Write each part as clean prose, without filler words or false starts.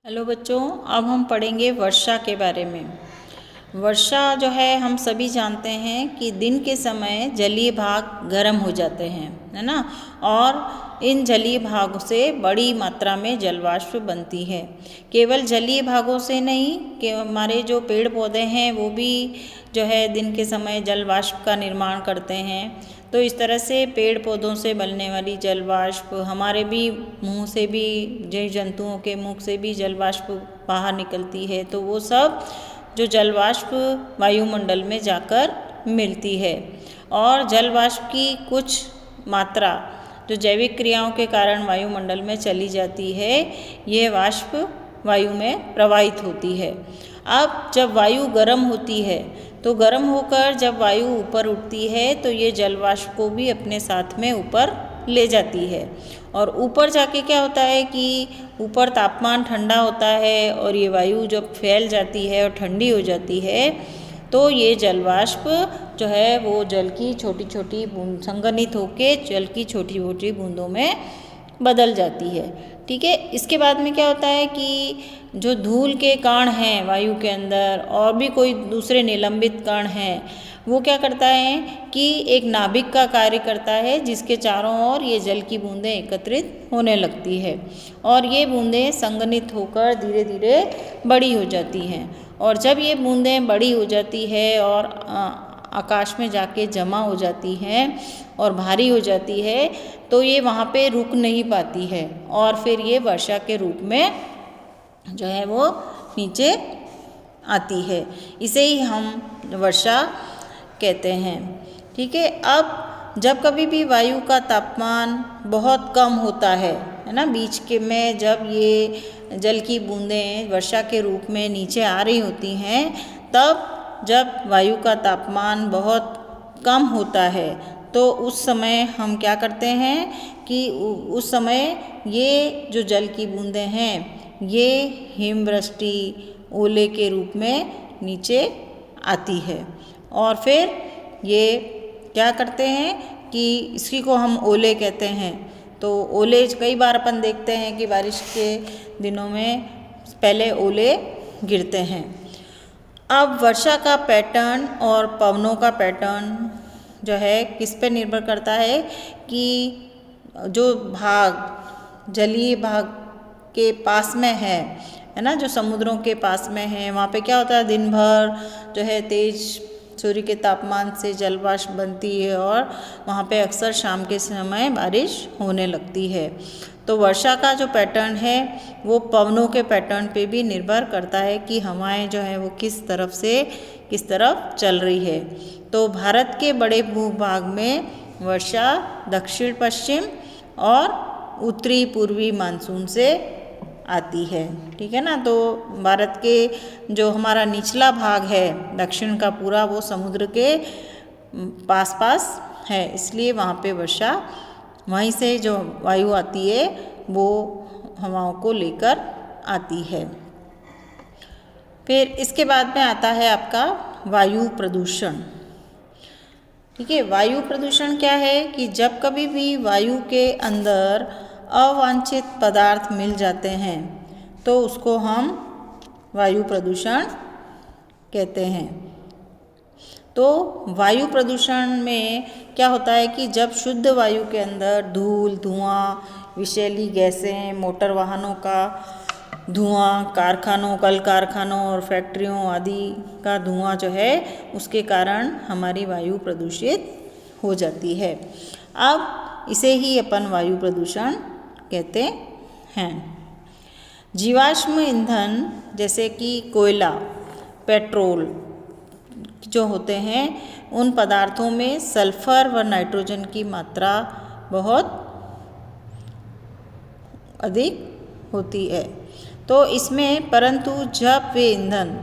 Hello बच्चों, अब हम पढ़ेंगे वर्षा के बारे में। वर्षा जो है हम सभी जानते हैं कि दिन के समय जलीय भाग गर्म हो जाते हैं, है ना। और इन जलीय भागों से बड़ी मात्रा में जलवाष्प बनती है। केवल जलीय भागों से नहीं कि हमारे जो पेड़ पौधे हैं वो भी जो है दिन के समय जलवाष्प का निर्माण करते हैं। तो इस तरह से पेड़ पौधों से बनने वाली जलवाष्प, हमारे भी मुंह से भी, जीव जंतुओं के मुख से भी जलवाष्प बाहर निकलती है। तो वो सब जो जलवाष्प वायुमंडल में जाकर मिलती है। और जलवाष्प की कुछ मात्रा जो जैविक क्रियाओं के कारण वायुमंडल में चली जाती है, यह वाष्प वायु में प्रवाहित होती है। अब जब वायु गर्म होती है तो गर्म होकर जब वायु ऊपर उठती है तो ये जलवाष्प को भी अपने साथ में ऊपर ले जाती है। और ऊपर जाके क्या होता है कि ऊपर तापमान ठंडा होता है और ये वायु जब फैल जाती है और ठंडी हो जाती है तो ये जलवाष्प जो है वो जल की छोटी छोटी बूंद संघनित होके जल की छोटी छोटी बूंदों में बदल जाती है। ठीक है, इसके बाद में क्या होता है कि जो धूल के कण हैं वायु के अंदर और भी कोई दूसरे निलंबित कण हैं, वो क्या करता है कि एक नाभिक का कार्य करता है जिसके चारों ओर ये जल की बूंदें एकत्रित होने लगती है और ये बूंदें संघनित होकर धीरे धीरे बड़ी हो जाती हैं। और जब ये बूंदें बड़ी हो जाती है और आकाश में जाके जमा हो जाती हैं और भारी हो जाती है तो ये वहाँ पे रुक नहीं पाती है और फिर ये वर्षा के रूप में जो है वो नीचे आती है। इसे ही हम वर्षा कहते हैं। ठीक है, अब जब कभी भी वायु का तापमान बहुत कम होता है ना, बीच के में जब ये जल की बूंदें वर्षा के रूप में नीचे आ रही होती हैं, तब जब वायु का तापमान बहुत कम होता है तो उस समय हम क्या करते हैं कि उस समय ये जो जल की बूंदें हैं ये हिमवृष्टि ओले के रूप में नीचे आती है। और फिर ये क्या करते हैं कि इसी को हम ओले कहते हैं। तो ओले कई बार अपन देखते हैं कि बारिश के दिनों में पहले ओले गिरते हैं। अब वर्षा का पैटर्न और पवनों का पैटर्न जो है किस पे निर्भर करता है कि जो भाग जलीय भाग के पास में है ना, जो समुद्रों के पास में है, वहाँ पे क्या होता है दिन भर जो है तेज सूर्य के तापमान से जलवाष्प बनती है और वहाँ पे अक्सर शाम के समय बारिश होने लगती है। तो वर्षा का जो पैटर्न है वो पवनों के पैटर्न पे भी निर्भर करता है कि हवाएं जो है वो किस तरफ से किस तरफ चल रही है। तो भारत के बड़े भूभाग में वर्षा दक्षिण पश्चिम और उत्तरी पूर्वी मानसून से आती है। ठीक है ना, तो भारत के जो हमारा निचला भाग है दक्षिण का पूरा, वो समुद्र के पास पास है, इसलिए वहाँ पे वर्षा वहीं से जो वायु आती है वो हवाओं को लेकर आती है। फिर इसके बाद में आता है आपका वायु प्रदूषण। ठीक है, वायु प्रदूषण क्या है कि जब कभी भी वायु के अंदर अवांछित पदार्थ मिल जाते हैं तो उसको हम वायु प्रदूषण कहते हैं। तो वायु प्रदूषण में क्या होता है कि जब शुद्ध वायु के अंदर धूल, धुआं, विषैली गैसें, मोटर वाहनों का धुआं, कारखानों, कल कारखानों और फैक्ट्रियों आदि का धुआं जो है उसके कारण हमारी वायु प्रदूषित हो जाती है। अब इसे ही अपन वायु प्रदूषण कहते हैं। जीवाश्म ईंधन जैसे कि कोयला, पेट्रोल जो होते हैं उन पदार्थों में सल्फर व नाइट्रोजन की मात्रा बहुत अधिक होती है। तो इसमें परंतु जब वे ईंधन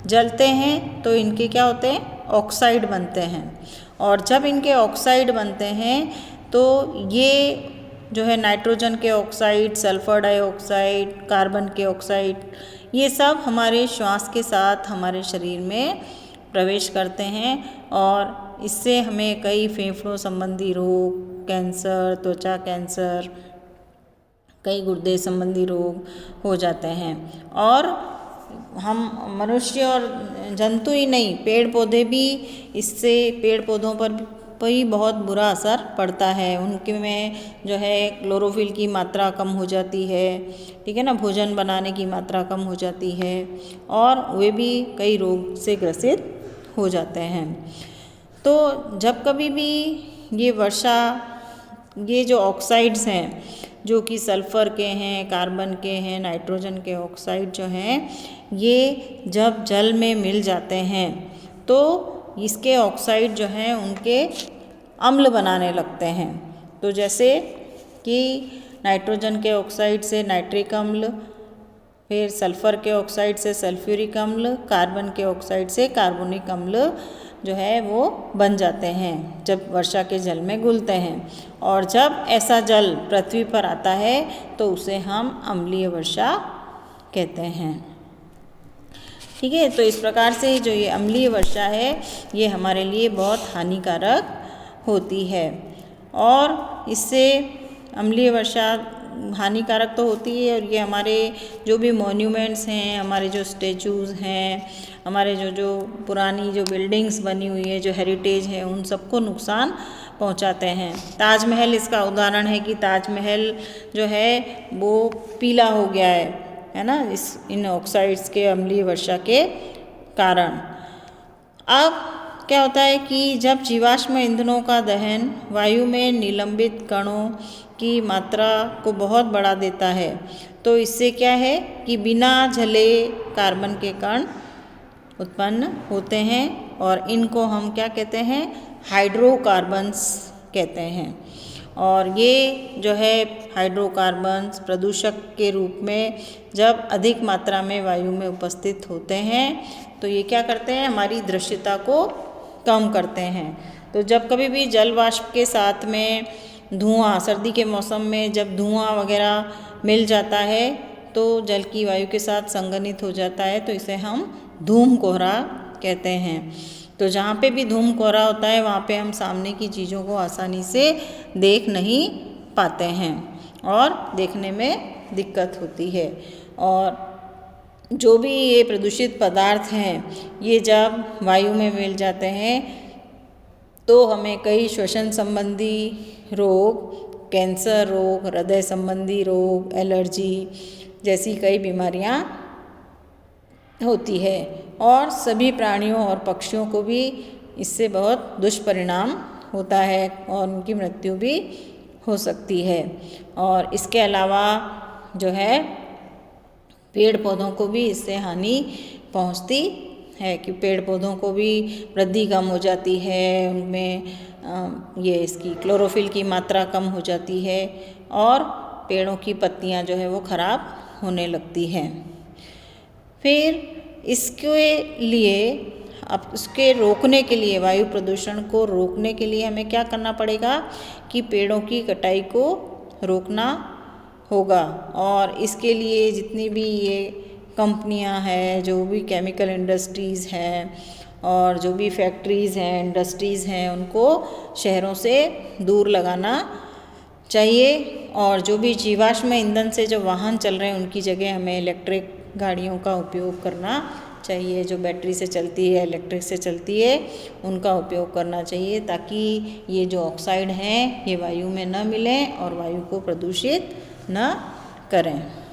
जलते हैं तो इनके क्या होते हैं, ऑक्साइड बनते हैं। और जब इनके ऑक्साइड बनते हैं तो ये जो है नाइट्रोजन के ऑक्साइड, सल्फर डाइऑक्साइड, कार्बन के ऑक्साइड, ये सब हमारे श्वास के साथ हमारे शरीर में प्रवेश करते हैं और इससे हमें कई फेफड़ों संबंधी रोग, कैंसर, त्वचा कैंसर, कई गुर्दे संबंधी रोग हो जाते हैं। और हम मनुष्य और जंतु ही नहीं, पेड़ पौधे भी इससे, पेड़ पौधों पर ही बहुत बुरा असर पड़ता है। उनके में जो है क्लोरोफिल की मात्रा कम हो जाती है, ठीक है ना, भोजन बनाने की मात्रा कम हो जाती है और वे भी कई रोग से ग्रसित हो जाते हैं। तो जब कभी भी ये वर्षा, ये जो ऑक्साइड्स हैं जो कि सल्फ़र के हैं, कार्बन के हैं, नाइट्रोजन के ऑक्साइड जो हैं, ये जब जल में मिल जाते हैं तो इसके ऑक्साइड जो हैं उनके अम्ल बनाने लगते हैं। तो जैसे कि नाइट्रोजन के ऑक्साइड से नाइट्रिक अम्ल, फिर सल्फ़र के ऑक्साइड से सल्फ्यूरिक अम्ल, कार्बन के ऑक्साइड से कार्बोनिक अम्ल जो है वो बन जाते हैं जब वर्षा के जल में घुलते हैं। और जब ऐसा जल पृथ्वी पर आता है तो उसे हम अम्लीय वर्षा कहते हैं। ठीक है, तो इस प्रकार से जो ये अम्लीय वर्षा है ये हमारे लिए बहुत हानिकारक होती है। और इससे अम्लीय वर्षा हानिकारक तो होती है, और ये हमारे जो भी मॉन्यूमेंट्स हैं, हमारे जो स्टेचूज़ हैं, हमारे जो पुरानी जो बिल्डिंग्स बनी हुई है, जो हेरिटेज है, उन सबको नुकसान पहुंचाते हैं। ताजमहल इसका उदाहरण है कि ताजमहल जो है वो पीला हो गया है ना, इन ऑक्साइड्स के अम्लीय वर्षा के कारण। अब क्या होता है कि जब जीवाश्म ईंधनों का दहन वायु में निलंबित कणों की मात्रा को बहुत बढ़ा देता है, तो इससे क्या है कि बिना जले कार्बन के कण उत्पन्न होते हैं और इनको हम क्या कहते हैं, हाइड्रोकार्बन्स कहते हैं। और ये जो है हाइड्रोकार्बन्स प्रदूषक के रूप में जब अधिक मात्रा में वायु में उपस्थित होते हैं तो ये क्या करते हैं, हमारी दृश्यता को कम करते हैं। तो जब कभी भी जल वाष्प के साथ में धुआं, सर्दी के मौसम में जब धुआं वगैरह मिल जाता है तो जल की वायु के साथ संघनित हो जाता है, तो इसे हम धूम कोहरा कहते हैं। तो जहाँ पे भी धूम कोहरा होता है वहाँ पे हम सामने की चीज़ों को आसानी से देख नहीं पाते हैं और देखने में दिक्कत होती है। और जो भी ये प्रदूषित पदार्थ हैं ये जब वायु में मिल जाते हैं तो हमें कई श्वसन संबंधी रोग, कैंसर रोग, हृदय संबंधी रोग, एलर्जी जैसी कई बीमारियां होती है। और सभी प्राणियों और पक्षियों को भी इससे बहुत दुष्परिणाम होता है और उनकी मृत्यु भी हो सकती है। और इसके अलावा जो है पेड़ पौधों को भी इससे हानि पहुंचती है कि पेड़ पौधों को भी वृद्धि कम हो जाती है, उनमें ये इसकी क्लोरोफिल की मात्रा कम हो जाती है और पेड़ों की पत्तियां जो है वो खराब होने लगती हैं। फिर इसके लिए, अब उसके रोकने के लिए, वायु प्रदूषण को रोकने के लिए हमें क्या करना पड़ेगा कि पेड़ों की कटाई को रोकना होगा। और इसके लिए जितनी भी ये कंपनियां हैं, जो भी केमिकल इंडस्ट्रीज़ हैं और जो भी फैक्ट्रीज़ हैं, इंडस्ट्रीज़ हैं, उनको शहरों से दूर लगाना चाहिए। और जो भी जीवाश्म ईंधन से जो वाहन चल रहे हैं उनकी जगह हमें इलेक्ट्रिक गाड़ियों का उपयोग करना चाहिए, जो बैटरी से चलती है, इलेक्ट्रिक से चलती है, उनका उपयोग करना चाहिए ताकि ये जो ऑक्साइड हैं ये वायु में न मिलें और वायु को प्रदूषित न करें।